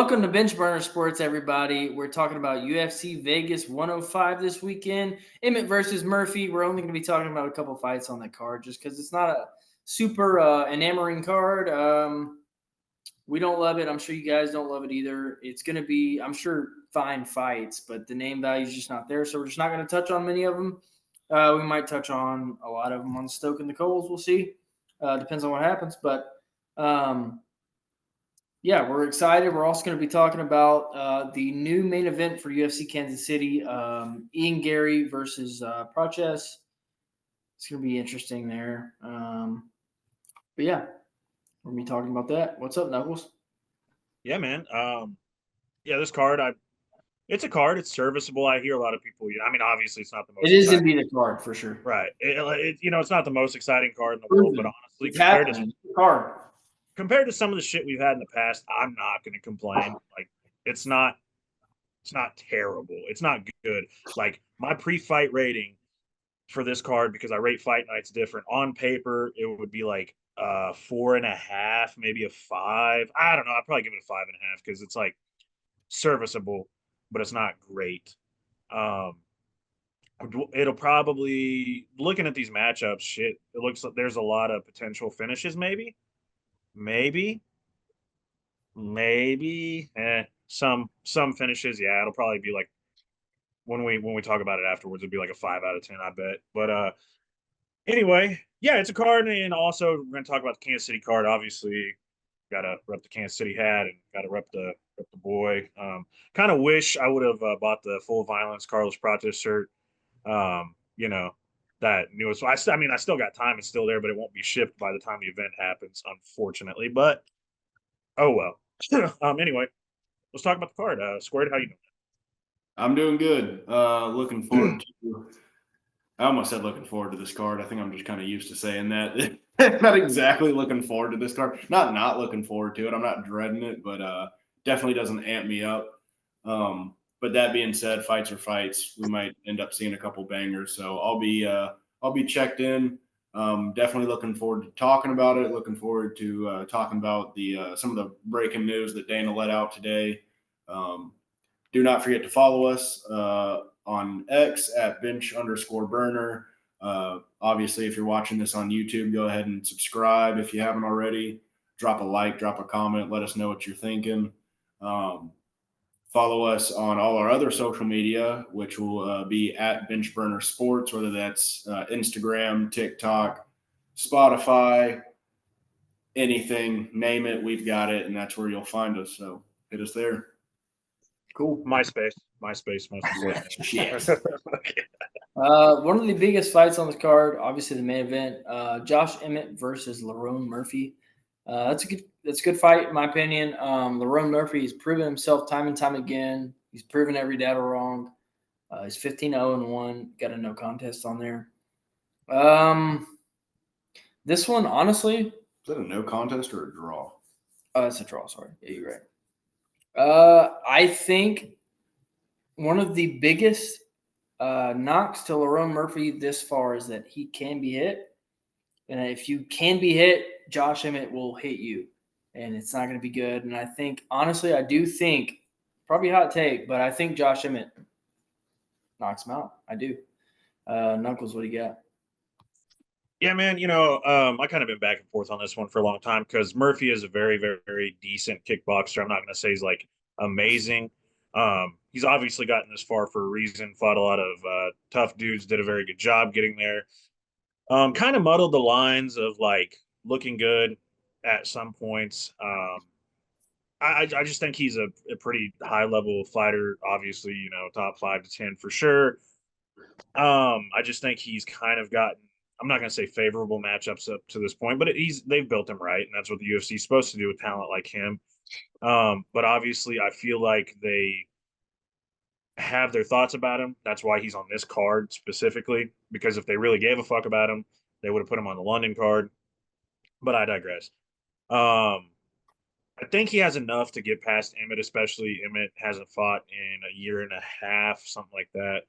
Welcome to Bench Burner Sports, everybody. We're talking about UFC Vegas 105 this weekend. Emmett versus Murphy. We're only going to be talking about a couple fights on that card just because it's not a super enamoring card. We don't love it. I'm sure you guys don't love it either. It's going to be, I'm sure, fine fights, but the name value is just not there. So we're just not going to touch on many of them. We might touch on a lot of them on Stoke and the Coles. We'll see. Depends on what happens. But yeah, we're excited. We're also going to be talking about the new main event for UFC Kansas City, Garry versus Prates. It's going to be interesting there. But yeah, we're going to be talking about that. What's up, Knuckles? Yeah, man. This card, it's a card. It's serviceable. I hear a lot of people. I mean, obviously, it's not the most. It is indeed a card for sure. Right. It's not the most exciting card in the world, but honestly, compared to some of the shit we've had in the past, I'm not going to complain. Like, it's not terrible. It's not good. Like, my pre-fight rating for this card, because I rate fight nights different. On paper, it would be like 4.5, maybe a 5. I don't know. I'd probably give it a 5.5 because it's like serviceable, but it's not great. It'll probably, looking at these matchups, shit, it looks like there's a lot of potential finishes. Maybe, some finishes. Yeah, it'll probably be like when we talk about it afterwards, it'll be like a 5 out of 10, I bet. But anyway, yeah, it's a card, and also we're gonna talk about the Kansas City card. Obviously, gotta rep the Kansas City hat and gotta rep the boy. Kind of wish I would have bought the Full Violence Carlos Prates shirt. That newest. I mean, I still got time. It's still there, but it won't be shipped by the time the event happens, unfortunately. But oh well. Anyway, let's talk about the card. Squared, how you doing? I'm doing good. Looking forward to. I almost said looking forward to this card. I think I'm just kind of used to saying that. Not exactly looking forward to this card. Not looking forward to it. I'm not dreading it, but definitely doesn't amp me up. But that being said, fights are fights. We might end up seeing a couple bangers. So I'll be checked in. Definitely looking forward to talking about it. Looking forward to talking about the some of the breaking news that Dana let out today. Do not forget to follow us on X at bench_burner. Obviously, if you're watching this on YouTube, go ahead and subscribe if you haven't already. Drop a like, drop a comment, let us know what you're thinking. Follow us on all our other social media, which will be at benchburner sports, whether that's Instagram, TikTok, Spotify, anything, name it, we've got it, and that's where you'll find us. So hit us there. Cool. MySpace. Shit. One of the biggest fights on this card, obviously the main event, Josh Emmett versus Lerone Murphy. That's a good fight in my opinion. Lerone Murphy has proven himself time and time again. He's proven every data wrong. He's 15-0-1. Got a no contest on there. This one, honestly, is that a no contest or a draw? Oh, it's a draw. Sorry, yeah, you're right. I think one of the biggest knocks to Lerone Murphy this far is that he can be hit. And if you can be hit, Josh Emmett will hit you. And it's not going to be good. And I think, honestly, I do think, probably hot take, but I think Josh Emmett knocks him out. I do. Knuckles, what do you got? Yeah, man, I kind of been back and forth on this one for a long time because Murphy is a very, very, very decent kickboxer. I'm not going to say he's like amazing. He's obviously gotten this far for a reason, fought a lot of tough dudes, did a very good job getting there. Kind of muddled the lines of like looking good at some points. I just think he's a pretty high level fighter, obviously, top 5 to 10 for sure. I just think he's kind of gotten, I'm not going to say favorable matchups up to this point, but they've built him right, and that's what the UFC is supposed to do with talent like him. But obviously, I feel like they have their thoughts about him. That's why he's on this card specifically, because if they really gave a fuck about him, they would have put him on the London card. But I digress. I think he has enough to get past Emmet, especially Emmet hasn't fought in a year and a half, something like that.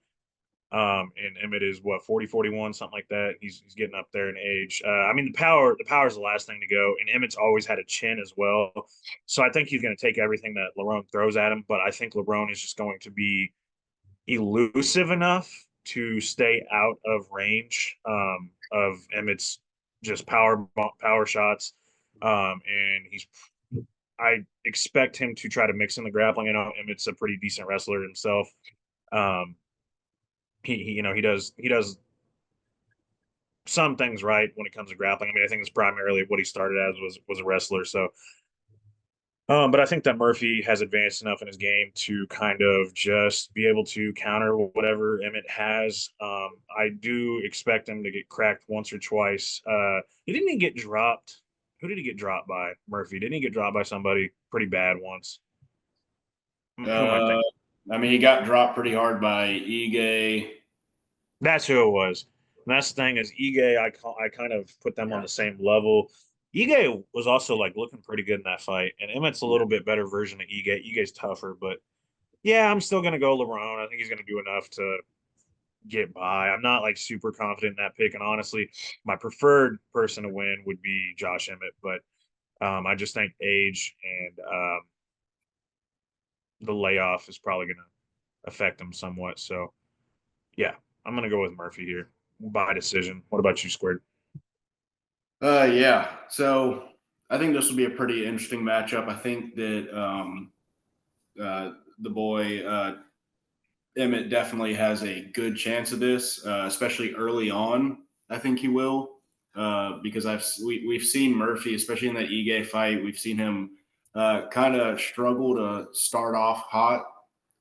And Emmett is what 40, 41, something like that. He's getting up there in age. I mean, the power is the last thing to go, and Emmett's always had a chin as well. So I think he's going to take everything that Lerone throws at him, but I think Lerone is just going to be elusive enough to stay out of range of Emmett's just power shots. And I expect him to try to mix in the grappling. I know Emmett's a pretty decent wrestler himself. Um, he does some things right when it comes to grappling. I mean, I think it's primarily what he started as was a wrestler. So, but I think that Murphy has advanced enough in his game to kind of just be able to counter whatever Emmett has. I do expect him to get cracked once or twice. He didn't even get dropped. Who did he get dropped by? Murphy. Didn't he get dropped by somebody pretty bad once? Who am I thinking? I mean, he got dropped pretty hard by Ige. That's who it was. And that's the thing is Ige, I kind of put them on the same level. Ige was also like looking pretty good in that fight, and Emmett's a little bit better version of Ige. Ige's tougher, but yeah, I'm still gonna go Lerone. I think he's gonna do enough to get by. I'm not like super confident in that pick, and honestly, my preferred person to win would be Josh Emmett, but I just think age and the layoff is probably gonna affect him somewhat. So yeah, I'm gonna go with Murphy here by decision. What about you, Squared? Yeah. So I think this will be a pretty interesting matchup. I think that the boy Emmett definitely has a good chance of this, especially early on. I think he will, because we've seen Murphy, especially in that Ige fight, we've seen him kind of struggle to start off hot,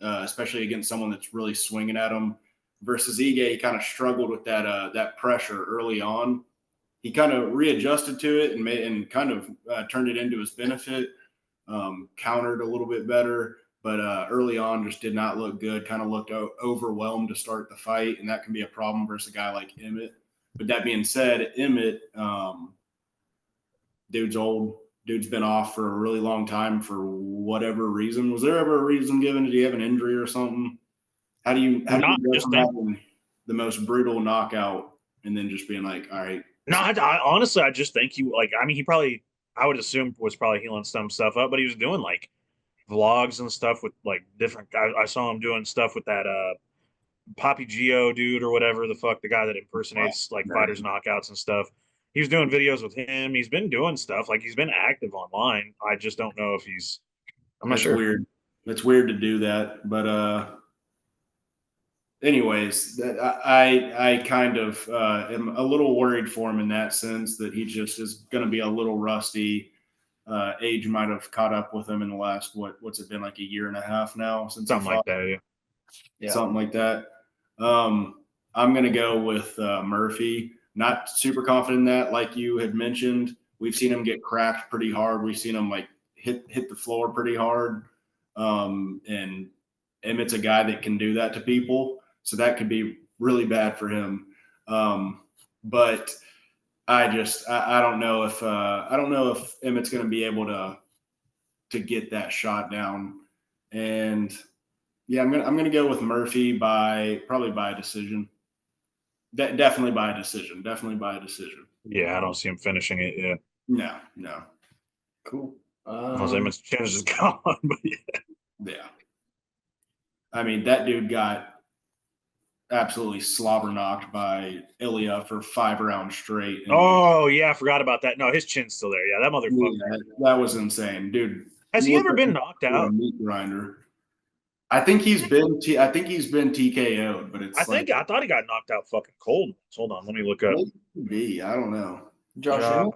especially against someone that's really swinging at him. Versus Ige, he kind of struggled with that pressure early on. He kind of readjusted to it and kind of turned it into his benefit, countered a little bit better, but early on just did not look good. Kind of looked overwhelmed to start the fight, and that can be a problem versus a guy like Emmett. But that being said, Emmett, dude's old. Dude's been off for a really long time for whatever reason. Was there ever a reason given? Did he have an injury or something? How do you go from having the most brutal knockout and then just being like, all right? No, I honestly, I just think he like. I mean, he probably, I would assume, was probably healing some stuff up, but he was doing like vlogs and stuff with like different. I saw him doing stuff with that Poppy Geo dude or whatever the fuck, the guy that impersonates like fighters knockouts and stuff. He was doing videos with him. He's been doing stuff like he's been active online. I just don't know if he's. I'm not sure. Weird. It's weird to do that, but anyways, I kind of am a little worried for him in that sense that he just is going to be a little rusty. Age might have caught up with him in the last what's it been, like a year and a half now since Something like that. Yeah, something like that. I'm going to go with Murphy. Not super confident in that, like you had mentioned. We've seen him get cracked pretty hard. We've seen him like hit the floor pretty hard. And Emmett's a guy that can do that to people, so that could be really bad for him. But I don't know if Emmett's going to be able to get that shot down. And yeah, I'm gonna go with Murphy probably by a decision. Definitely by a decision. Definitely by a decision. Yeah, I don't see him finishing it yet. No. Cool. Emmett's chance is gone, but yeah. I mean, that dude got absolutely slobber knocked by Ilya for 5 rounds straight. Oh yeah, I forgot about that. No, his chin's still there. Yeah, that motherfucker. Yeah, that was insane, dude. Has he ever been knocked out? A meat grinder. I think he's been TKO'd, but it's I thought he got knocked out fucking cold. Hold on, let me look up. Maybe, I don't know. Josh.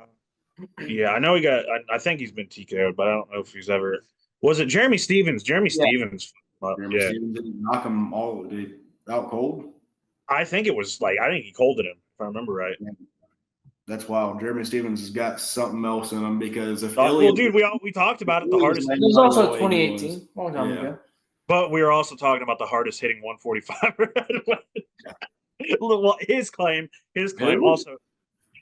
Yeah, I know he got. I think he's been TKO'd, but I don't know if he's ever. Was it Jeremy Stevens? Jeremy Stevens. Jeremy Stevens didn't knock him out cold. I think it was like, I think he colded him, if I remember right. Yeah. That's wild. Jeremy Stevens has got something else in him, because if well, dude, we talked about it. The hardest. It was also 2018, long time ago. But we were also talking about the hardest hitting 145. Well, his claim. Also,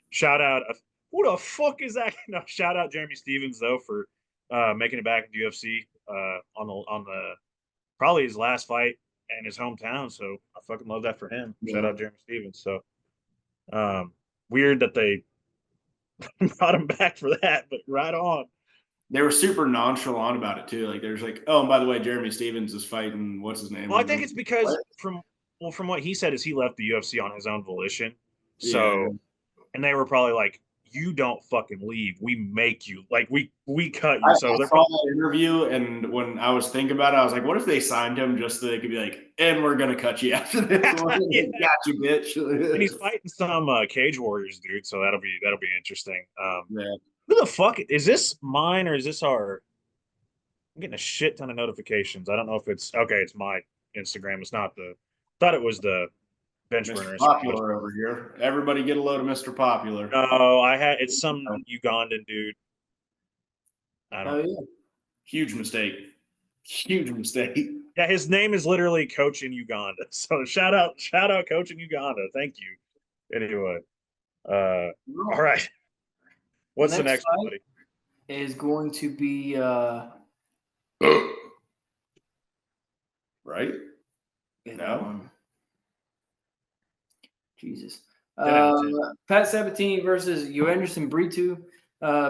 shout out. Who the fuck is that? No, shout out Jeremy Stevens though for making it back in UFC on the probably his last fight. in his hometown, so I fucking love that for him. Yeah. Shout out Jeremy Stevens. So weird that they brought him back for that, but right on. They were super nonchalant about it too. Like there's like, oh, and by the way, Jeremy Stevens is fighting. What's his name? Well, I think it's because from what he said is he left the UFC on his own volition. So, and they were probably like, "You don't fucking leave. We make you. Like we cut you." I So saw they're probably, that interview, and when I was thinking about it, I was like, what if they signed him just so they could be like, and we're gonna cut you after this one? Yeah. Got you, bitch. and he's fighting some Cage Warriors dude. So that'll be interesting. Yeah. Who the fuck is this? Mine or is this our? I'm getting a shit ton of notifications. I don't know if it's okay. It's my Instagram. It's not the. Thought it was the bench burner. Mr. Popular over here. Everybody get a load of Mr. Popular. No, I had it's some Ugandan dude. I don't know. Yeah. Huge mistake. Huge mistake. Yeah, his name is literally Coach in Uganda. So shout out Coach in Uganda. Thank you. Anyway. All right. What's the next one, buddy? Is going to be right? No. Jesus. Pat Sabatini versus Joanderson Brito.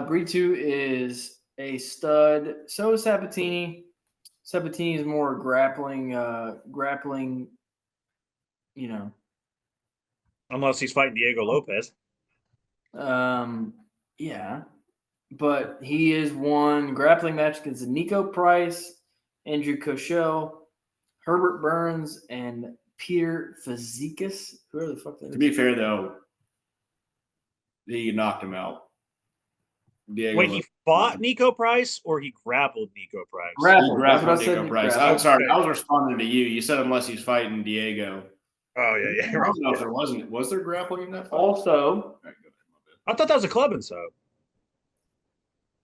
Brito is a stud. So is Sabatini. Sabatini is more grappling, you know. Unless he's fighting Diego Lopez. Yeah. But he is one grappling match against Nico Price, Andrew Koshel, Herbert Burns, and Peter Fazekas. Whoever the fuck that is. To be fair, though, he knocked him out. Wait, he fought Nico Price or he grappled Nico Price? He grappled Nico Price. I'm sorry, I was responding to you. You said unless he's fighting Diego. Oh, yeah. I don't know if there wasn't. Was there grappling in that fight? Also, I thought that was a clubbing sub.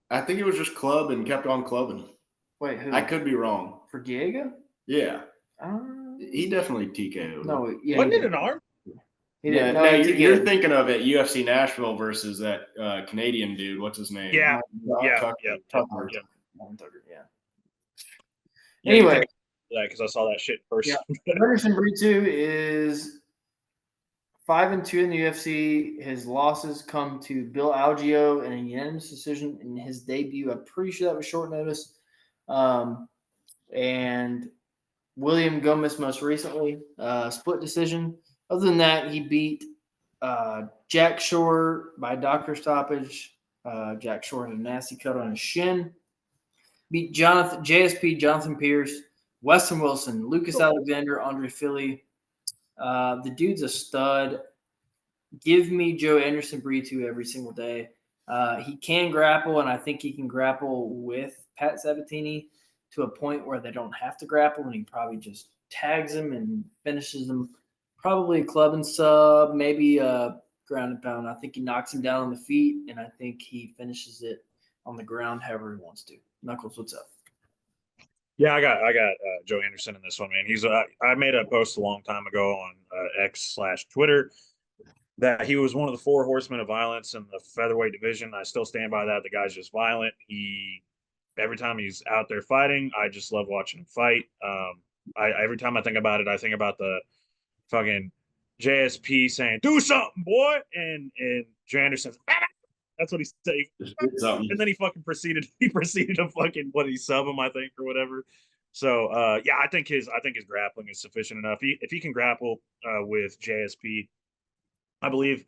I think it was just club and kept on clubbing. Wait, who? I could be wrong. For Diego? Yeah. He definitely TKO'd. No, yeah. Wasn't it an arm? Yeah, no, you're thinking of it UFC Nashville versus that Canadian dude. What's his name? Yeah. Tucker. Anyway. Yeah, because I saw that shit first. Yeah. Anderson Brito is 5-2 in the UFC. His losses come to Bill Algeo in a unanimous decision in his debut. I'm pretty sure that was short notice. And William Gomez most recently, split decision. Other than that, he beat Jack Shore by doctor stoppage. Jack Shore had a nasty cut on his shin. Beat JSP, Jonathan Pierce, Weston Wilson, Lucas Alexander, Andre Philly. The dude's a stud. Give me Joe Anderson Brito every single day. He can grapple, and I think he can grapple with Pat Sabatini to a point where they don't have to grapple, and he probably just tags him and finishes him. Probably a club and sub, maybe a ground and pound. I think he knocks him down on the feet, and I think he finishes it on the ground however he wants to. Knuckles, what's up? Yeah, I got Joe Anderson in this one, man. He's I made a post a long time ago on X/Twitter that he was one of the 4 horsemen of violence in the featherweight division. I still stand by that. The guy's just violent. Every time he's out there fighting, I just love watching him fight. Every time I think about it, I think about the fucking JSP saying, "Do something, boy," and Joe Anderson's, "Ah!" That's what he said. And then he fucking proceeded to fucking he sub him, I think, or whatever. So yeah, I think his grappling is sufficient enough. If he can grapple with JSP, I believe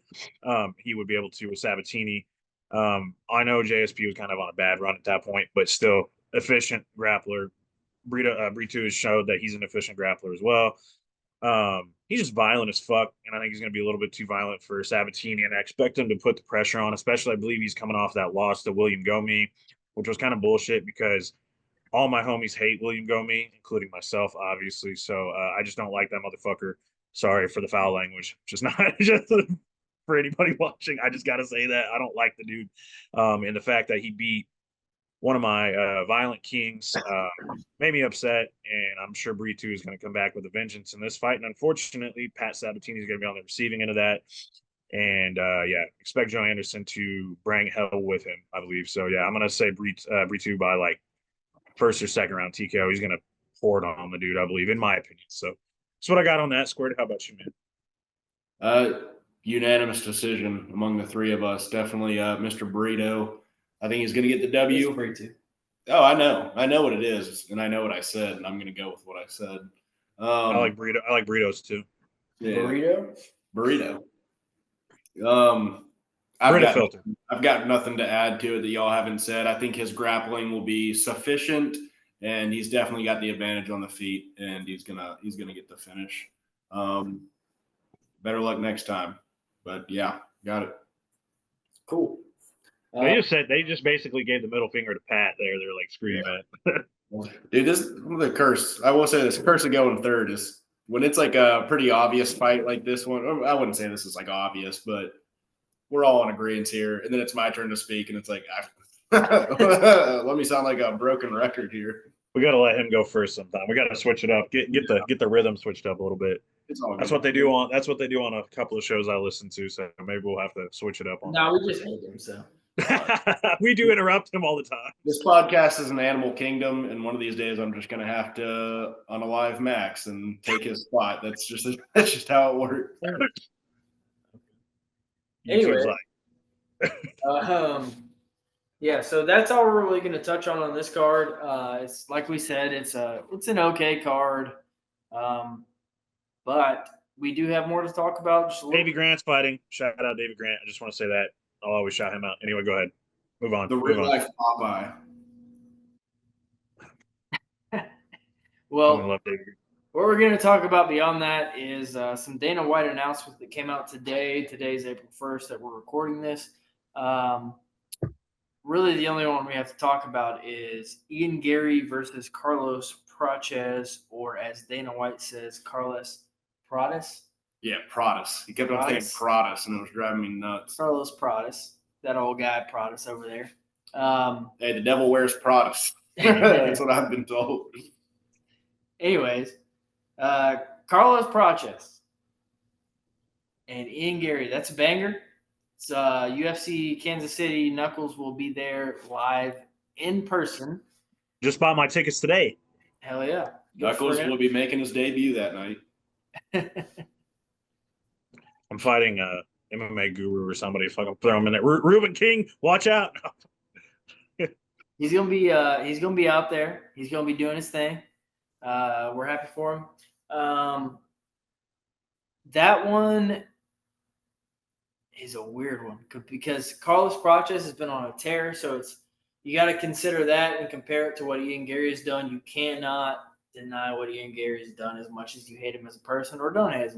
he would be able to with Sabatini. I know JSP was kind of on a bad run at that point, but still efficient grappler. Brito has showed that he's an efficient grappler as well. He's just violent as fuck, and I think he's going to be a little bit too violent for Sabatini, and I expect him to put the pressure on, especially I believe he's coming off that loss to William Gomez, which was kind of bullshit because all my homies hate William Gomez, including myself, obviously, so I just don't like that motherfucker. Sorry for the foul language. Just for anybody watching, I just got to say that. I don't like the dude, and the fact that he beat one of my violent kings made me upset, and I'm sure Brito is going to come back with a vengeance in this fight. And unfortunately, Pat Sabatini is going to be on the receiving end of that. And yeah, expect Joe Anderson to bring hell with him, I believe. So yeah, I'm going to say Brito by like first or second round TKO. He's going to poured on the dude, I believe, in my opinion. So that's what I got on that. Squared. How about you, man? Unanimous decision among the three of us. Definitely Mr. Burrito. I think he's going to get the W. Oh, I know what it is, and I know what I said, and I'm going to go with what I said. I like burrito. I like burritos too. Yeah. Burrito. I've got nothing to add to it that y'all haven't said. I think his grappling will be sufficient, and he's definitely got the advantage on the feet, and he's gonna get the finish. Better luck next time. But yeah, got it. Cool. They just basically gave the middle finger to Pat there. They're like, screw you, man. Dude, the curse. I will say this curse of going third is when it's like a pretty obvious fight like this one. I wouldn't say this is like obvious, but we're all in agreement here. And then it's my turn to speak, and it's like, let me sound like a broken record here. We got to let him go first sometime. We got to switch it up. Get the rhythm switched up a little bit. That's what they do on a couple of shows I listen to. So maybe we'll have to switch it up on. No, we just hate him. So we do interrupt him all the time. This podcast is an animal kingdom, and one of these days I'm just gonna have to unalive Max and take his spot. That's just how it works. Anyway, yeah, so that's all we're really going to touch on this card. It's like we said, it's an okay card, but we do have more to talk about. Davey Grant's fighting. Shout out Davey Grant. I just want to say that. I'll always shout him out. Anyway, go ahead. Move on. The real life Popeye. Well, what we're going to talk about beyond that is some Dana White announcements that came out today. Today's April 1st that we're recording this. Really, the only one we have to talk about is Ian Garry versus Carlos Prates, or as Dana White says, Carlos Prates. Yeah, Prates. He kept on saying Prates, and it was driving me nuts. Carlos Prates, that old guy Prates over there. Hey, the devil wears Prates. That's what I've been told. Anyways, Carlos Prates and Ian Garry. That's a banger. It's UFC Kansas City. Knuckles will be there live in person. Just bought my tickets today. Hell yeah. Knuckles will be making his debut that night. I'm fighting MMA guru or somebody. Fucking throw him in there. Ruben King, watch out. He's gonna be out there. He's gonna be doing his thing. We're happy for him. That one is a weird one because Carlos Prates has been on a tear, so you got to consider that and compare it to what Ian Garry has done. You cannot deny what Ian Garry has done as much as you hate him as a person or don't hate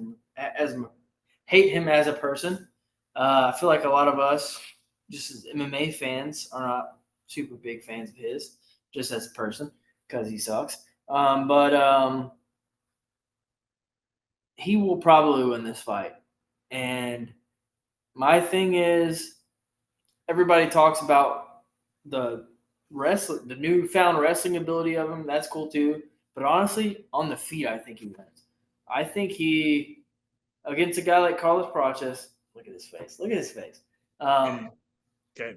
him as a person. I feel like a lot of us, just as MMA fans, are not super big fans of his, just as a person, because he sucks. But he will probably win this fight. And my thing is, everybody talks about the newfound wrestling ability of him. That's cool too. But honestly, on the feet, I think he wins. I think he, against a guy like Carlos Prates, look at his face. Look at his face. Okay.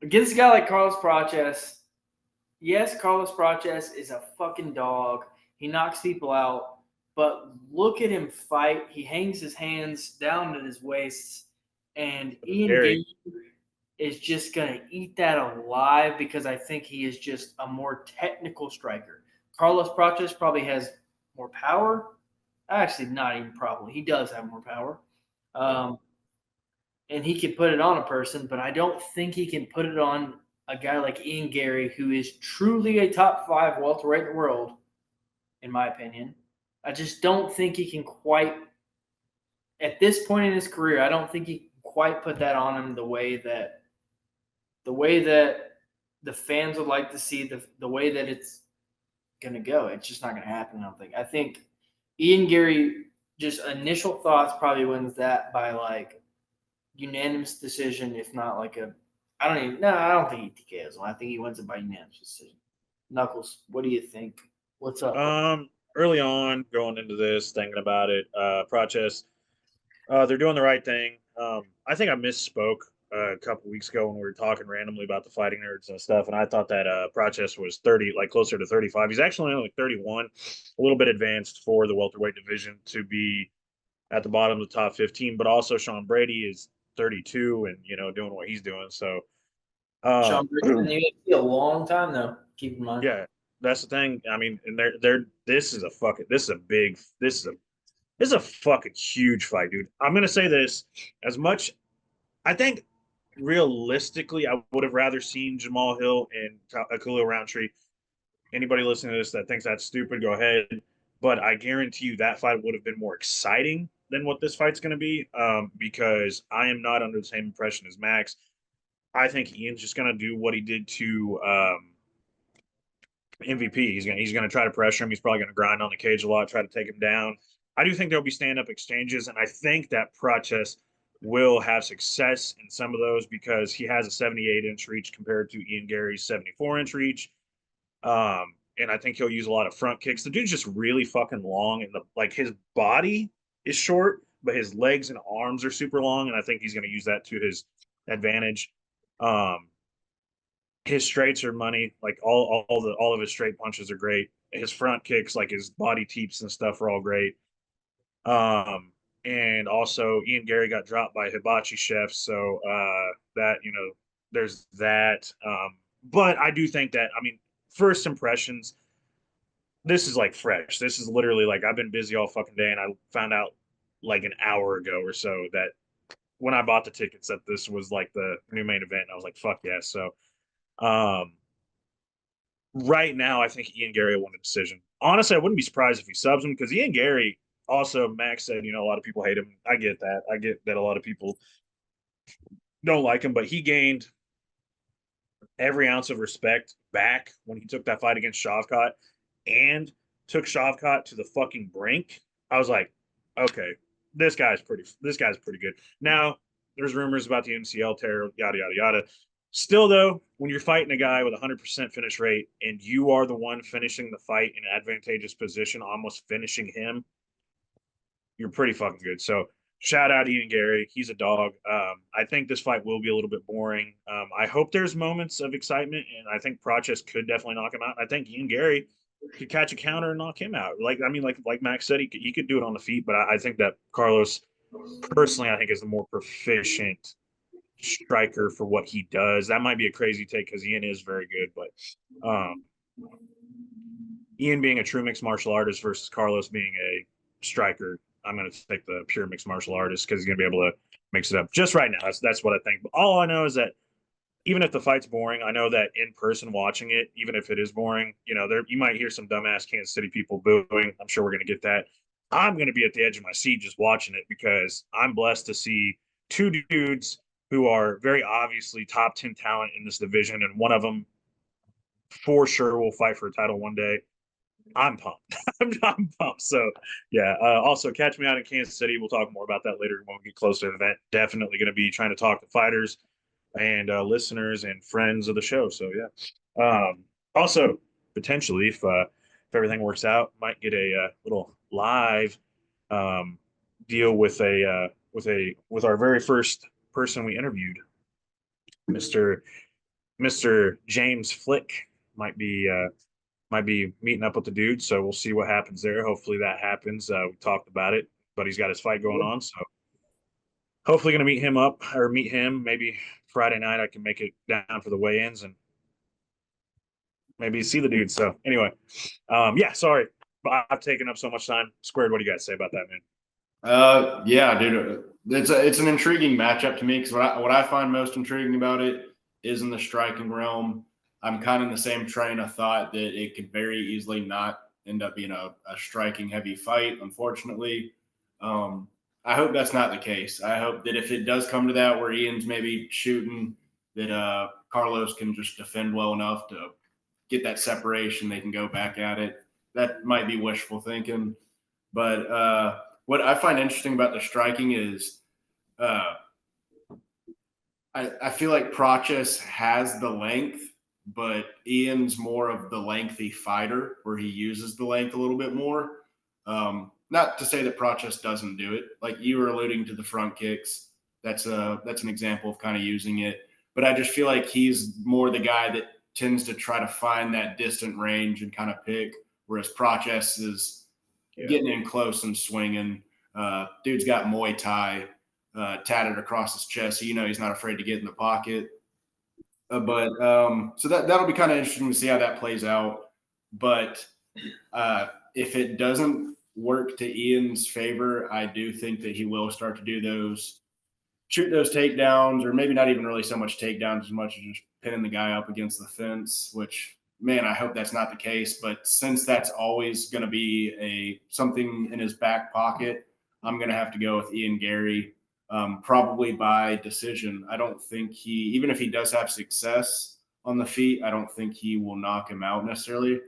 Against a guy like Carlos Prates, yes, Carlos Prates is a fucking dog. He knocks people out. But look at him fight. He hangs his hands down at his waist. And Ian Garry is just going to eat that alive because I think he is just a more technical striker. Carlos Prates probably has more power. Actually, not even probably. He does have more power. And he can put it on a person, but I don't think he can put it on a guy like Ian Garry, who is truly a top 5 welterweight in the world, in my opinion. I just don't think he can quite, at this point in his career, I don't think he can quite put that on him the way that the fans would like to see, the way that it's going to go. It's just not going to happen, I don't think. I think Ian Garry, just initial thoughts, probably wins that by like unanimous decision, if not like I don't think he TKOs him. I think he wins it by unanimous decision. Knuckles, what do you think? What's up? Early on, going into this, thinking about it, Prates, they're doing the right thing. I think I misspoke a couple weeks ago when we were talking randomly about the fighting nerds and stuff, and I thought that Prates was 30, like closer to 35. He's actually only like 31, a little bit advanced for the welterweight division to be at the bottom of the top 15. But also Sean Brady is 32 and doing what he's doing. So Sean Briggs in the UFC a long time though. Keep in mind. yeah, that's the thing. I mean, and they're this is a fucking huge fight, dude. I'm gonna say this as much. I think realistically, I would have rather seen Jamal Hill and Khalil Roundtree. Anybody listening to this that thinks that's stupid, go ahead. But I guarantee you that fight would have been more exciting than what this fight's going to be, because I am not under the same impression as Max. I think Ian's just going to do what he did to MVP. He's gonna try to pressure him. He's probably going to grind on the cage a lot, try to take him down. I do think there'll be stand up exchanges, and I think that Prates will have success in some of those because he has a 78-inch reach compared to Ian Garry's 74-inch reach. And I think he'll use a lot of front kicks. The dude's just really fucking long, and his body is short, but his legs and arms are super long, and I think he's going to use that to his advantage. His straights are money. Like all of his straight punches are great. His front kicks, like his body teeps and stuff, are all great. And also Ian Garry got dropped by Hibachi Chef, so that there's that. But I do think that first impressions, this is like fresh. This is literally like I've been busy all fucking day, and I found out like an hour ago or so that when I bought the tickets that this was like the new main event. And I was like, fuck yeah. So right now, I think Ian Garry will win the decision. Honestly, I wouldn't be surprised if he subs him because Ian Garry, also, Max said, a lot of people hate him. I get that. I get that a lot of people don't like him, but he gained every ounce of respect back when he took that fight against Shavkat and took Shavkat to the fucking brink. I was like, okay, this guy's pretty good. Now, there's rumors about the MCL tear, yada, yada, yada. Still, though, when you're fighting a guy with 100% finish rate and you are the one finishing the fight in an advantageous position, almost finishing him, you're pretty fucking good. So shout out Ian Garry. He's a dog. I think this fight will be a little bit boring. I hope there's moments of excitement, and I think Prates could definitely knock him out. I think Ian Garry could catch a counter and knock him out. Like Max said, he could do it on the feet, but I think that Carlos, personally, I think is the more proficient striker for what he does. That might be a crazy take because Ian is very good, but Ian being a true mixed martial artist versus Carlos being a striker, I'm going to take the pure mixed martial artist because he's going to be able to mix it up just right now. That's what I think. But all I know is that even if the fight's boring, I know that in person watching it, even if it is boring, you might hear some dumbass Kansas City people booing. I'm sure we're going to get that. I'm going to be at the edge of my seat just watching it because I'm blessed to see two dudes who are very obviously top 10 talent in this division, and one of them for sure will fight for a title one day. I'm pumped. I'm pumped. So, yeah. Also, catch me out in Kansas City. We'll talk more about that later when we get close to the event. Definitely going to be trying to talk to fighters and listeners and friends of the show. So, yeah. Also, potentially, if everything works out, might get a little live deal with our very first person we interviewed, Mr. James Flick. Might be meeting up with the dude, so we'll see what happens there. Hopefully that happens. We talked about it, but he's got his fight going on, so hopefully going to meet him maybe Friday night. I can make it down for the weigh-ins and maybe see the dude. So anyway, yeah, sorry, but I've taken up so much time. Squared, what do you guys say about that, man? Yeah, dude, it's an intriguing matchup to me because what I find most intriguing about it is in the striking realm. I'm kind of in the same train of thought that it could very easily not end up being a striking heavy fight, unfortunately. I hope that's not the case. I hope that if it does come to that where Ian's maybe shooting, that Carlos can just defend well enough to get that separation. They can go back at it. That might be wishful thinking. But what I find interesting about the striking is I feel like Prates has the length, but Ian's more of the lengthy fighter where he uses the length a little bit more. Not to say that Prates doesn't do it. Like you were alluding to the front kicks. that's an example of kind of using it. But I just feel like he's more the guy that tends to try to find that distant range and kind of pick, whereas Prates is getting in close and swinging. Dude's got Muay Thai tatted across his chest, so he's not afraid to get in the pocket. So that'll be kind of interesting to see how that plays out. But if it doesn't work to Ian's favor, I do think that he will start to shoot those takedowns, or maybe not even really so much takedowns as much as just pinning the guy up against the fence, which, man, I hope that's not the case. But since that's always going to be something in his back pocket, I'm going to have to go with Ian Garry, probably by decision. I don't think even if he does have success on the feet, I don't think he will knock him out necessarily.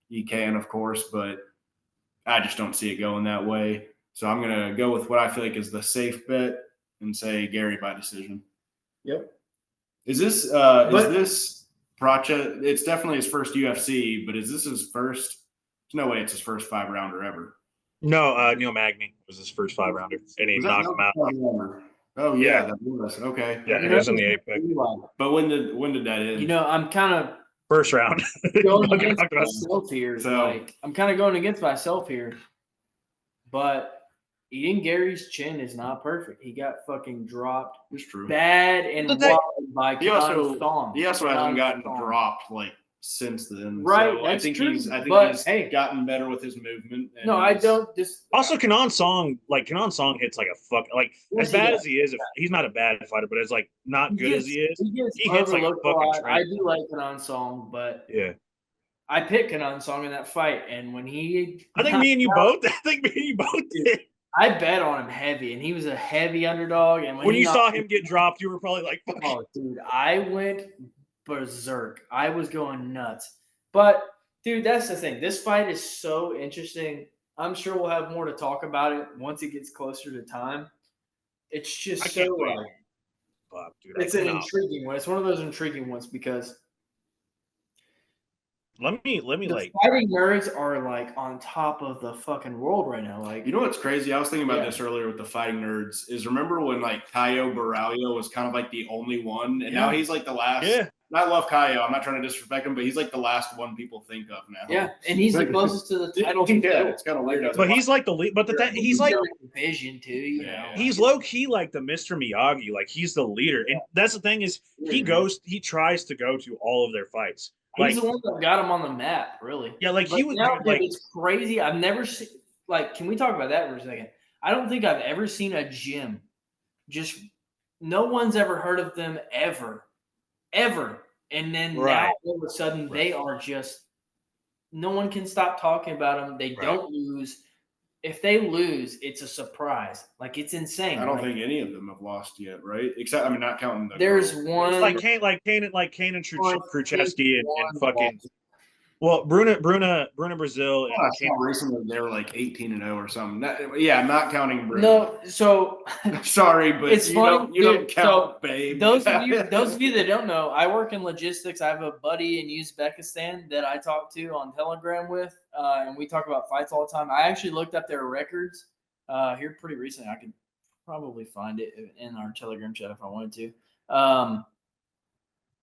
He can, of course, but I just don't see it going that way. So I'm going to go with what I feel like is the safe bet and say Garry by decision. Yep. Is this Prates? It's definitely his first UFC, but is this his first? There's no way it's his first 5-rounder ever. No, Neil Magny was his first 5-rounder, and he knocked him out. Oh yeah, that was okay. Yeah, it was in the Apex. But when did that end? I'm kind of first round. going against myself here. I'm kind of going against myself here, but Ian Garry's chin is not perfect. He got fucking dropped. It's true. Bad and wild by he also hasn't gotten dropped since then. Right. So I think he's gotten better with his movement. I don't. Also, Kenan Song hits like a fuck. Like as bad as he is, he's not a bad fighter, but as like not good as he is, he hits like a fucking train. I do like Kenan Song, but yeah. I picked Kenan Song in that fight, and when I think me and you both did. I bet on him heavy, and he was a heavy underdog. And when you saw him get dropped, you were probably like, fuck. Oh, dude, I went berserk. I was going nuts. But, dude, that's the thing. This fight is so interesting. I'm sure we'll have more to talk about it once it gets closer to time. It's just dude, it's an intriguing one. It's one of those intriguing ones because let me the fighting nerds are like on top of the fucking world right now. Like, you know what's crazy? I was thinking about this earlier with the fighting nerds. Is remember when like Caio Borralho was kind of like the only one, and now he's like the last. Yeah. And I love Caio. I'm not trying to disrespect him, but he's like the last one people think of now. Yeah, and he's the closest to the title. Yeah, it's kind of weird. But he's like the lead. But he's like vision too. You know, he's low key like the Mr. Miyagi. Like he's the leader, and that's the thing is he tries to go to all of their fights. He's the one that got him on the map, really. Yeah, like he was like, it's crazy. I've never seen, like, can we talk about that for a second? I don't think I've ever seen a gym. Just no one's ever heard of them ever. And then now all of a sudden they are just, no one can stop talking about them. They don't lose. If they lose, it's a surprise. Like, it's insane. I don't think any of them have lost yet, right? Except, I mean, not counting there's one. It's like Kane and Krzyzewski and fucking. Well, Bruna Brazil. And I saw recently they were like 18-0 or something. Not counting Bruna. No, so sorry, but it's funny. You don't count, babe. Those of you that don't know, I work in logistics. I have a buddy in Uzbekistan that I talk to on Telegram with, and we talk about fights all the time. I actually looked up their records here pretty recently. I could probably find it in our Telegram chat if I wanted to.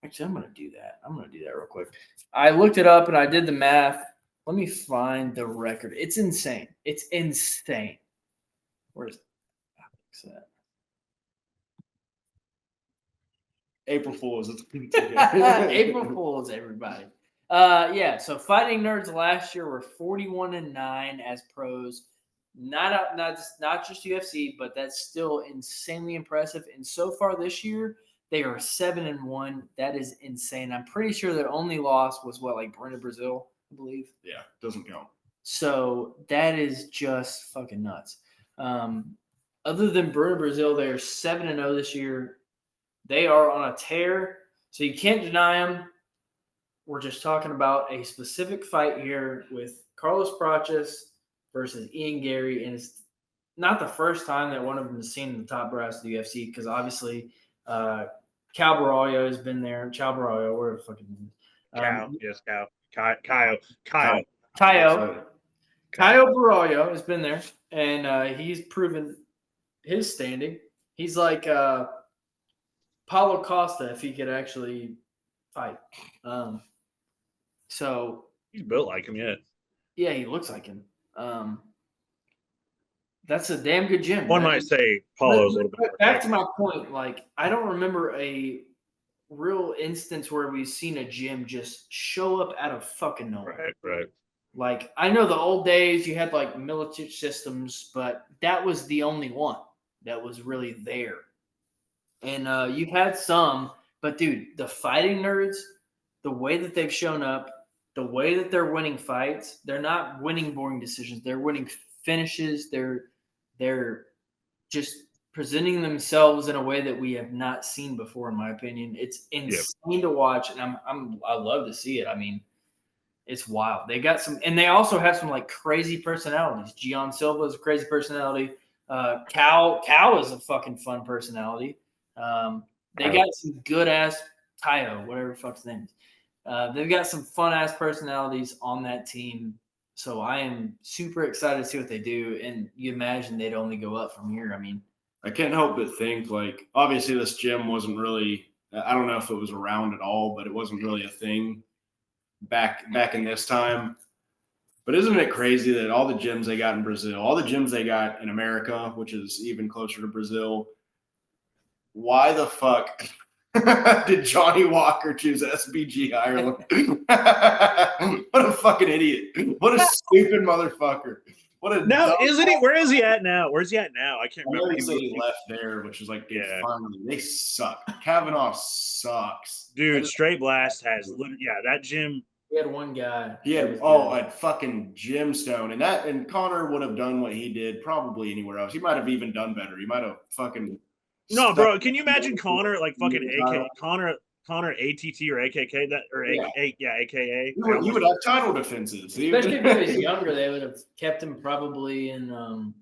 Actually, I'm going to do that. Real quick. I looked it up and I did the math. Let me find the record. It's insane. Where's that? April Fools. April Fools, everybody. So Fighting Nerds last year were 41-9 as pros. Not just UFC, but that's still insanely impressive. And so far this year, they are 7-1. That is insane. I'm pretty sure their only loss was Bruna Brazil, I believe. Yeah, doesn't count. So that is just fucking nuts. Other than Bruna Brazil, they are 7-0 this year. They are on a tear, so you can't deny them. We're just talking about a specific fight here with Carlos Prates versus Ian Garry, and it's not the first time that one of them is seen in the top brass of the UFC because obviously Cal Borralho has been there. Cal Borralho, where the fucking Caio Borralho has been there, and he's proven his standing. He's like Paulo Costa if he could actually fight. So He's built like him, yeah. yeah, he looks like him. That's a damn good gym. One might say Paulo's a little bit more Back to my point, like I don't remember a real instance where we've seen a gym just show up out of fucking nowhere. Right. Like I know the old days you had like military systems, but that was the only one that was really there. And you've had some, but dude, the fighting nerds, the way that they've shown up, the way that they're winning fights, they're not winning boring decisions. They're winning finishes. They're just presenting themselves in a way that we have not seen before, in my opinion. It's insane to watch, and I love to see it. I mean, it's wild. They got some, and they also have some like crazy personalities. Gian Silva is a crazy personality. Cal is a fucking fun personality. They got some good ass Tayo, whatever the fuck's name is. They've got some fun ass personalities on that team. So I am super excited to see what they do. And you imagine they'd only go up from here. I mean, I can't help but think, like, obviously this gym wasn't really, I don't know if it was around at all, but it wasn't really a thing back in this time. But isn't it crazy that all the gyms they got in Brazil, all the gyms they got in America, which is even closer to Brazil, why the fuck did Johnny Walker choose SBG Ireland? What a fucking idiot. What a stupid motherfucker. What a no, isn't he? Where is he at now? Where's he at now? I can't remember. He said he left there, which is like, dude, finally, they suck. Kavanaugh sucks. Dude, Straight Blast has that gym. He had one guy. He had a fucking gemstone, and Connor would have done what he did probably anywhere else. He might have even done better. He might have fucking. No, bro. Can you imagine Connor like fucking Connor ATT or AKK AKA? He would have title defenses. Especially if he was younger, they would have kept him probably in.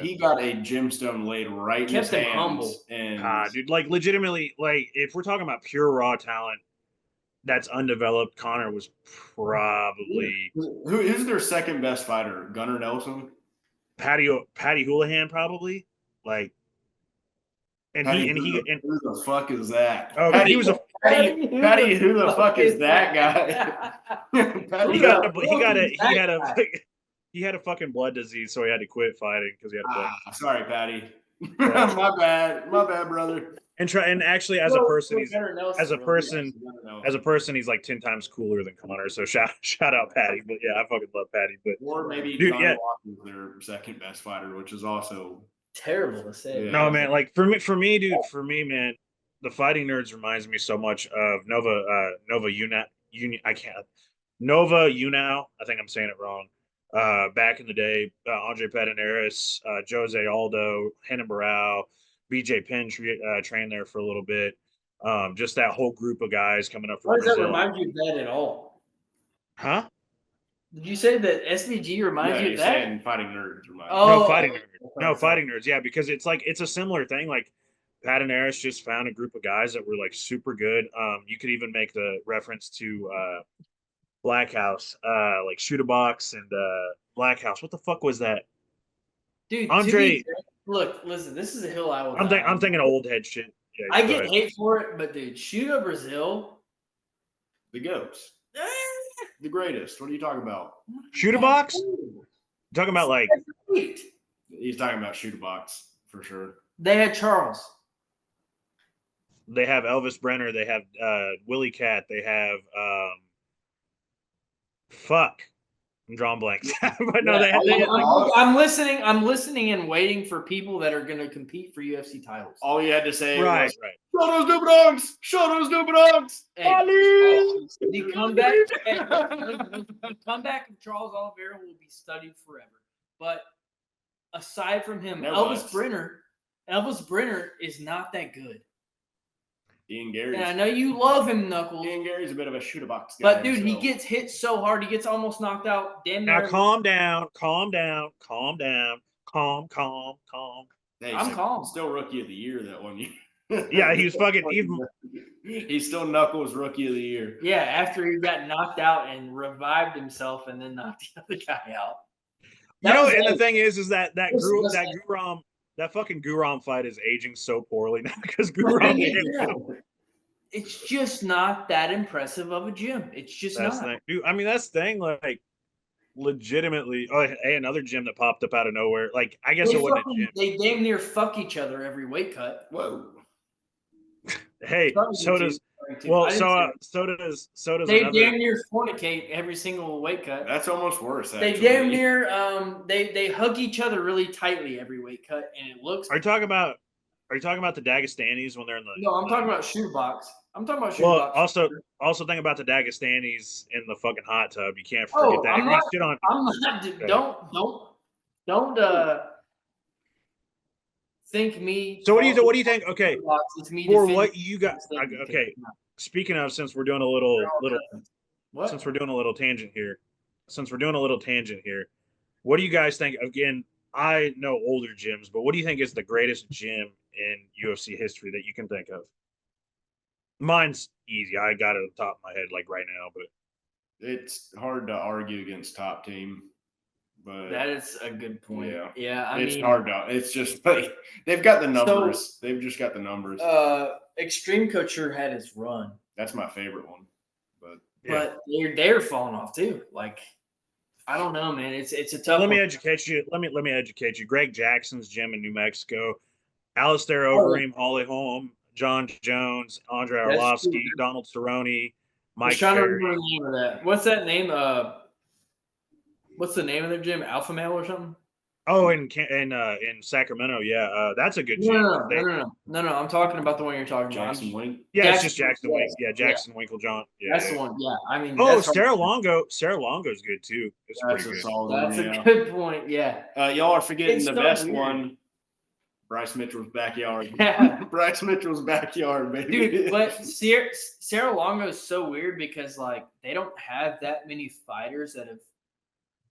He got a gemstone laid right in his hands. Humble. And dude, like legitimately, like if we're talking about pure raw talent that's undeveloped, Connor was probably. Who's their second best fighter? Gunnar Nelson, Patty Houlihan, probably. Like. And who the fuck is that? Oh, Patty, he was a Patty. Who the fuck is that guy? He had a fucking blood disease, so he had to quit fighting because he had blood. Sorry, Patty. My bad, brother. And actually, as a person, he's like 10 times cooler than Connor. So shout out Patty. But yeah, I fucking love Patty. But or maybe John Walker's their second best fighter, which is also terrible to say. Yeah. No, man. Like for me, dude. For me, man, the Fighting Nerds reminds me so much of Nova Unau. I think I'm saying it wrong. Back in the day, Andre Pederneiras, Jose Aldo, Renan Barão, BJ Penn trained there for a little bit. Just that whole group of guys coming up from Brazil. Brazil. Does that remind you of that at all? Huh? Did you say that SVG reminds you of that? Saying Fighting Nerds reminds Fighting Nerds. Yeah, because it's a similar thing. Like Pederneiras just found a group of guys that were like super good. You could even make the reference to Black House, like Shoot a Box and Black House. What the fuck was that? Dude, Andre. Look, listen, this is a hill I will. I'm thinking old head shit. Yeah, I get hate for it, but dude, Shoot a Brazil, the goats, the greatest. What are you talking about? Shoot a Box? Talking about like he's talking about Shoot a Box for sure. They had Charles. They have Elvis Brenner. They have Willie Cat. They have I'm drawing blanks. But no, I'm listening. I'm listening and waiting for people that are going to compete for UFC titles. All you had to say was, Show those Dubronks! Show those Dubronks! The comeback of Charles Oliveira will be studied forever. But aside from him, Elvis Brenner is not that good. Ian Garry. And I know you love him, Knuckles. Ian Gary's a bit of a shoot-a-box guy. But, dude, he gets hit so hard. He gets almost knocked out. Damn now, calm down. Hey, I'm calm. Still Rookie of the Year that one year. Yeah, he was fucking even. He's still Knuckles Rookie of the Year. Yeah, after he got knocked out and revived himself and then knocked the other guy out. And the thing is that Guram that fucking Guram fight is aging so poorly now because Guram can't. It's just not that impressive of a gym. It's just That's not. the thing, dude. I mean, that's the thing. Like, legitimately, oh, hey, another gym that popped up out of nowhere. Like, I guess it wasn't a gym. They damn near fuck each other every weight cut. Whoa. Hey, so does. Well, so does they another. damn near fornicate every single weight cut. That's almost worse. Actually. They damn near they hug each other really tightly every weight cut, and it looks. Are you talking about the Dagestanis when they're in the? No, I'm talking about shoe box. I'm talking about shoe Well, box. also think about the Dagestanis in the fucking hot tub. You can't forget that. Don't think me. So what do you think? Okay, for what you got. Okay, speaking of, since we're doing a little tangent here, what do you guys think? Again, I know older gyms, but what do you think is the greatest gym in UFC history that you can think of? Mine's easy. I got it on the top of my head like right now, but it's hard to argue against Top Team. But that is a good point. Yeah. I mean, it's hard to. It's just like they've got the numbers. They've just got the numbers. Extreme Couture had his run. That's my favorite one. But they're falling off too. Like, I don't know, man. It's a tough. Let me educate you. Let me educate you. Greg Jackson's gym in New Mexico. Alistair Overeem, Holly Holm, John Jones, Andre Arlovsky, Donald Cerrone, Mike Ferry. The name of that. What's that name? What's the name of their gym? Alpha Male or something? Oh, in Sacramento, yeah. That's a good gym. No. I'm talking about the one you're talking about. Jackson Wink. Yeah, it's just Jackson Wink. Yeah, Jackson Winklejohn. Yeah, that's the one. Yeah, I mean. Sarah Longo's good too. It's pretty good. That's a good point. Yeah. Y'all are forgetting the best one. Bryce Mitchell's backyard. Bryce Mitchell's backyard, baby. Dude, but Sarah Longo is so weird because like they don't have that many fighters that have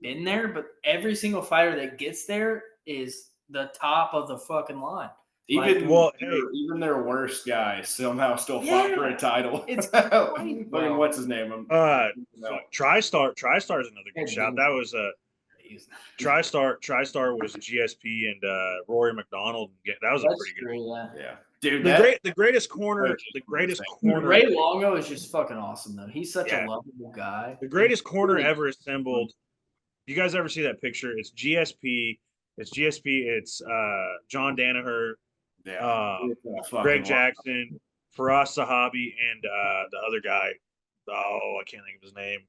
been there, but every single fighter that gets there is the top of the fucking line. Even their worst guy somehow still fought for a title. It's crazy. What's his name? TriStar is another good shout. That was TriStar was GSP and Rory McDonald. That was a pretty good. Yeah. Dude, the greatest corner. Ray Longo is just fucking awesome though. He's such a lovable guy. The greatest corner ever assembled. You guys ever see that picture? It's GSP. It's John Danaher, Greg Jackson, Faraz Sahabi, and the other guy. Oh, I can't think of his name.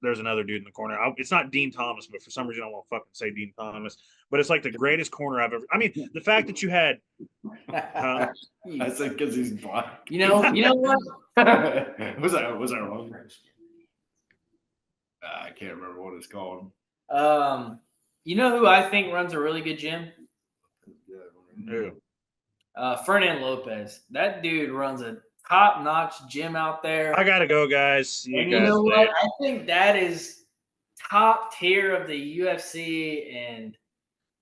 There's another dude in the corner. It's not Dean Thomas, but for some reason I won't fucking say Dean Thomas. But it's like the greatest corner I've ever. I mean, the fact that you had. I said because he's black. You know what? Was I wrong? I can't remember what it's called. You know who I think runs a really good gym? Who? Fernand Lopez. That dude runs a top-notch gym out there. I gotta go, guys. See you guys you know later. what? I think that is top tier of the UFC and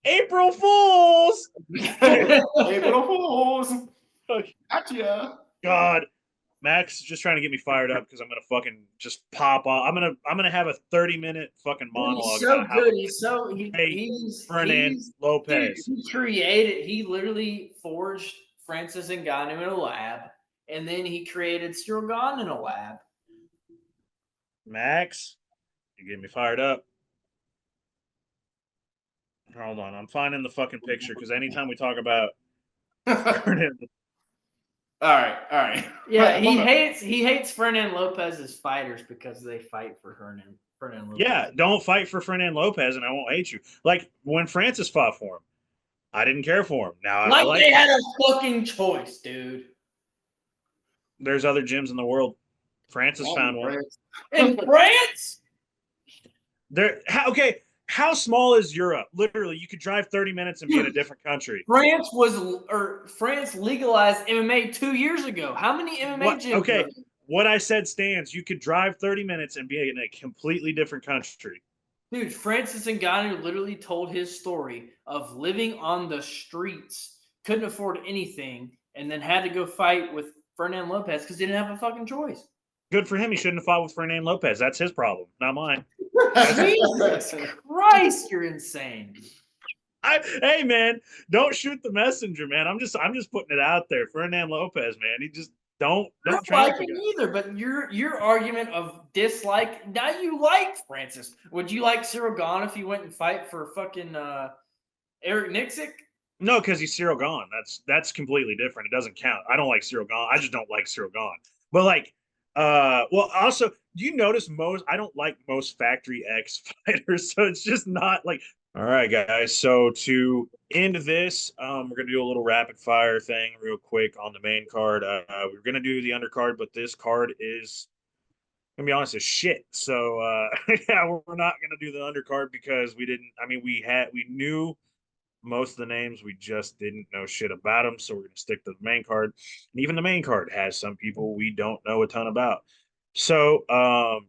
April Fools. April Fools. Gotcha. God. Max is just trying to get me fired up because I'm gonna fucking just pop off. I'm gonna have a 30-minute fucking monologue. He's so good. He's Fernand Lopez. Dude, he literally forged Francis Ngannou in a lab, and then he created Cyril Gane in a lab. Max, you get me fired up. Hold on, I'm finding the fucking picture because anytime we talk about Fernand. All right. Yeah, he hates Fernand Lopez's fighters because they fight for Fernand Lopez. Yeah, don't fight for Fernand Lopez and I won't hate you. Like when Francis fought for him, I didn't care for him. Now they had a fucking choice, dude. There's other gyms in the world. Francis found one. In France? Okay. How small is Europe? Literally, you could drive 30 minutes and be in a different country. France legalized MMA 2 years ago. How many MMA gyms? Okay, what I said stands. You could drive 30 minutes and be in a completely different country. Dude, Francis Ngannou literally told his story of living on the streets, couldn't afford anything, and then had to go fight with Fernand Lopez because he didn't have a fucking choice. Good for him. He shouldn't have fought with Fernand Lopez. That's his problem, not mine. Jesus Christ, you're insane. Hey man, don't shoot the messenger, man. I'm just putting it out there. Ferdinand Lopez, man. He just don't train like him either. But your argument of dislike, now you like Francis. Would you like Cyril Gane if he went and fight for fucking Eric Nixick? No, because he's Cyril Gane. That's completely different. It doesn't count. I don't like Cyril Gane. I just don't like Cyril Gane. But like, well, also, do you notice I don't like most Factory X fighters, so it's just not like. All right, guys. So to end this, we're gonna do a little rapid fire thing real quick on the main card. We're gonna do the undercard, but this card is gonna be honest as shit. So yeah, we're not gonna do the undercard because we didn't. I mean, we knew most of the names, we just didn't know shit about them, so we're going to stick to the main card. And even the main card has some people we don't know a ton about. So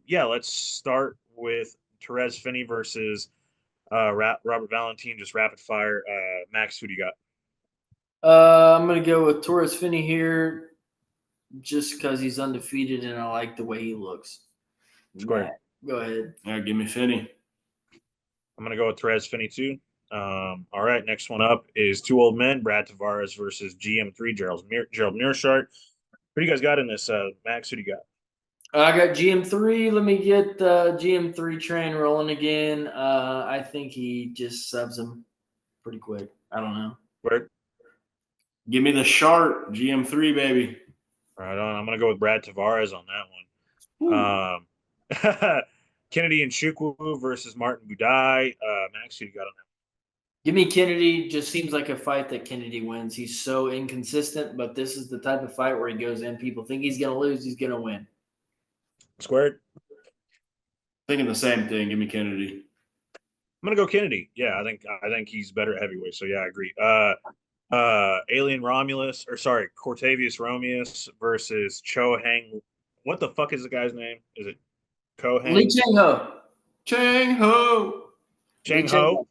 yeah, let's start with Therese Finney versus Robert Valentin. Just rapid fire. Max, who do you got? I'm gonna go with Torres Finney here, just because he's undefeated and I like the way he looks. Square. Go ahead. Yeah, give me Finney. I'm gonna go with Therese Finney too. All right, next one up is two old men, Brad Tavares versus GM3, Gerald Mearshart. What do you guys got in this, Max? Who do you got? I got GM3. Let me get GM3 train rolling again. I think he just subs him pretty quick. I don't know. Word. Give me the Shark, GM3, baby. Right on. I'm going to go with Brad Tavares on that one. Kennedy and Chukwu versus Martin Budai. Max, who you got on that? Give me Kennedy. Just seems like a fight that Kennedy wins. He's so inconsistent, but this is the type of fight where he goes in. People think he's going to lose. He's going to win. Squared. Thinking the same thing. Give me Kennedy. I'm gonna go Kennedy. Yeah, I think he's better at heavyweight. So yeah, I agree. Alien Romulus, or sorry, Cortavius Romeus versus Cho Hang. What the fuck is the guy's name? Is it Ko Hang? Lee Chang Ho. Chang Ho. Chang Ho.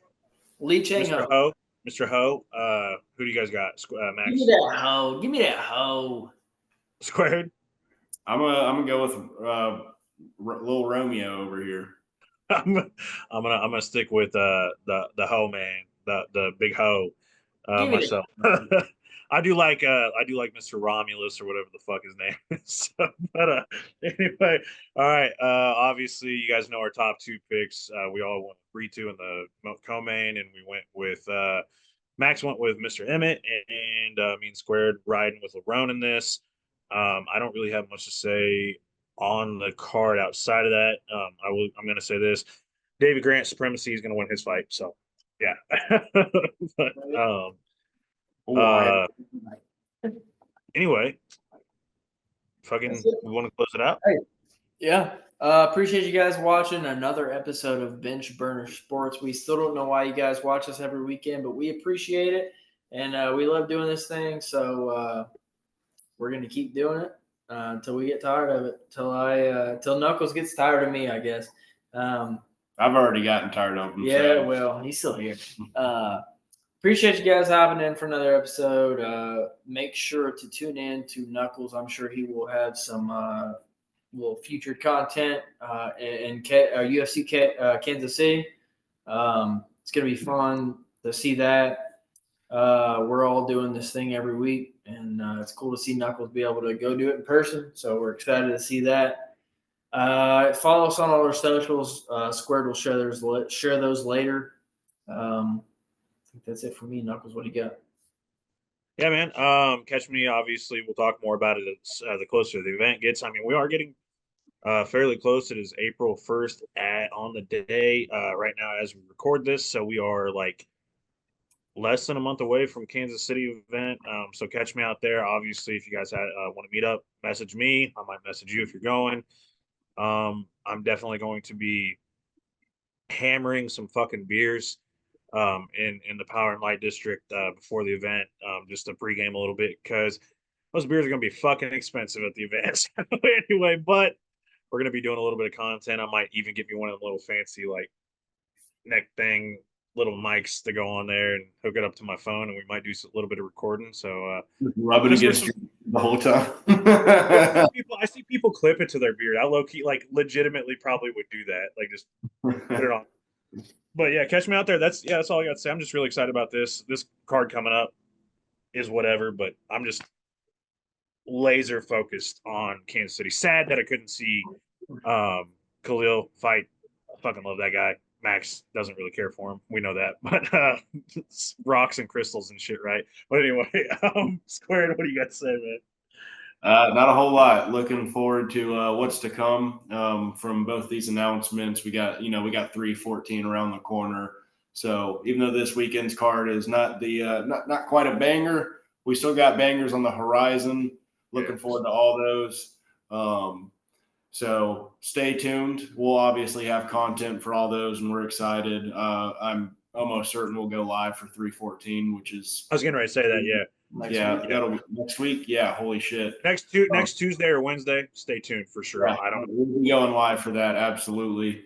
Lee Chang Ho. Mr. Ho. Who do you guys got? Max. Give me that Ho. Give me that Ho. Squared. I'm gonna go with little Romeo over here. I'm gonna stick with the Ho man, the big Ho myself. I do like Mr. Romulus or whatever the fuck his name is. But anyway, all right. Obviously, you guys know our top two picks. We all went 3-2 in the co-main, and we went with Max went with Mr. Emmett, and me and Squared riding with Lerone in this. I don't really have much to say on the card outside of that. I'm going to say this: David Grant supremacy is going to win his fight. So yeah. But, anyway, fucking, we want to close it out. Hey, yeah. Appreciate you guys watching another episode of Bench Burner Sports. We still don't know why you guys watch us every weekend, but we appreciate it, and we love doing this thing. So we're gonna keep doing it until we get tired of it. Till Knuckles gets tired of me, I guess. I've already gotten tired of him. Yeah, well, he's still here. Appreciate you guys hopping in for another episode. Make sure to tune in to Knuckles. I'm sure he will have some little featured content in UFC Kansas City. It's going to be fun to see that. We're all doing this thing every week, and it's cool to see Knuckles be able to go do it in person. So we're excited to see that. Follow us on all our socials. Squared will share those later. I think that's it for me. Knuckles, what do you got? Yeah, man. Catch me. Obviously, we'll talk more about it the closer the event gets. I mean, we are getting fairly close. It is April 1st on the day right now as we record this. So we are like less than a month away from Kansas City event. So catch me out there. Obviously, if you guys want to meet up, message me. I might message you if you're going. I'm definitely going to be hammering some fucking beers in the Power and Light District before the event, just to pregame a little bit, because those beers are going to be fucking expensive at the event. Anyway, but we're going to be doing a little bit of content. I might even give you one of the little fancy like neck thing, little mics to go on there and hook it up to my phone, and we might do a little bit of recording. So rubbing against you the whole time. I see people clip it to their beard. I low key, like, legitimately probably would do that. Like, just put it on. But yeah, catch me out there. That's all I got to say. I'm just really excited about this. This card coming up is whatever, but I'm just laser focused on Kansas City. Sad that I couldn't see Khalil fight. I fucking love that guy. Max doesn't really care for him. We know that, but rocks and crystals and shit, right? But anyway, Squared, what do you got to say, man? Not a whole lot. Looking forward to what's to come from both these announcements. We got 314 around the corner. So even though this weekend's card is not not quite a banger, we still got bangers on the horizon. Looking forward to all those. So stay tuned. We'll obviously have content for all those, and we're excited. I'm almost certain we'll go live for 314, which is. I was getting ready to say that. Yeah. That'll be next week. Yeah, holy shit. Next Tuesday or Wednesday. Stay tuned for sure. Yeah, we'll be going live for that. Absolutely.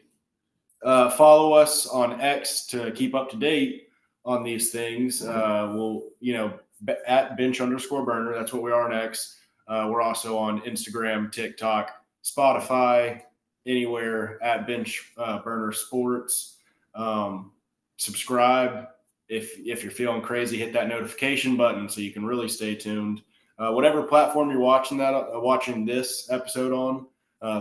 Follow us on X to keep up to date on these things. We'll at bench_burner. That's what we are on X. We're also on Instagram, TikTok, Spotify, anywhere at bench burner sports. Subscribe. If you're feeling crazy, hit that notification button so you can really stay tuned. Whatever platform you're watching this episode on,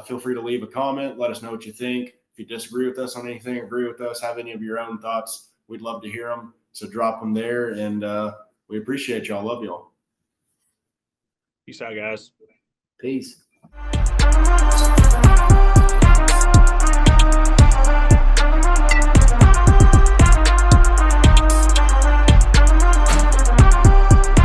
feel free to leave a comment. Let us know what you think. If you disagree with us on anything, agree with us, have any of your own thoughts, we'd love to hear them. So drop them there, and we appreciate y'all. Love y'all. Peace out, guys. Peace.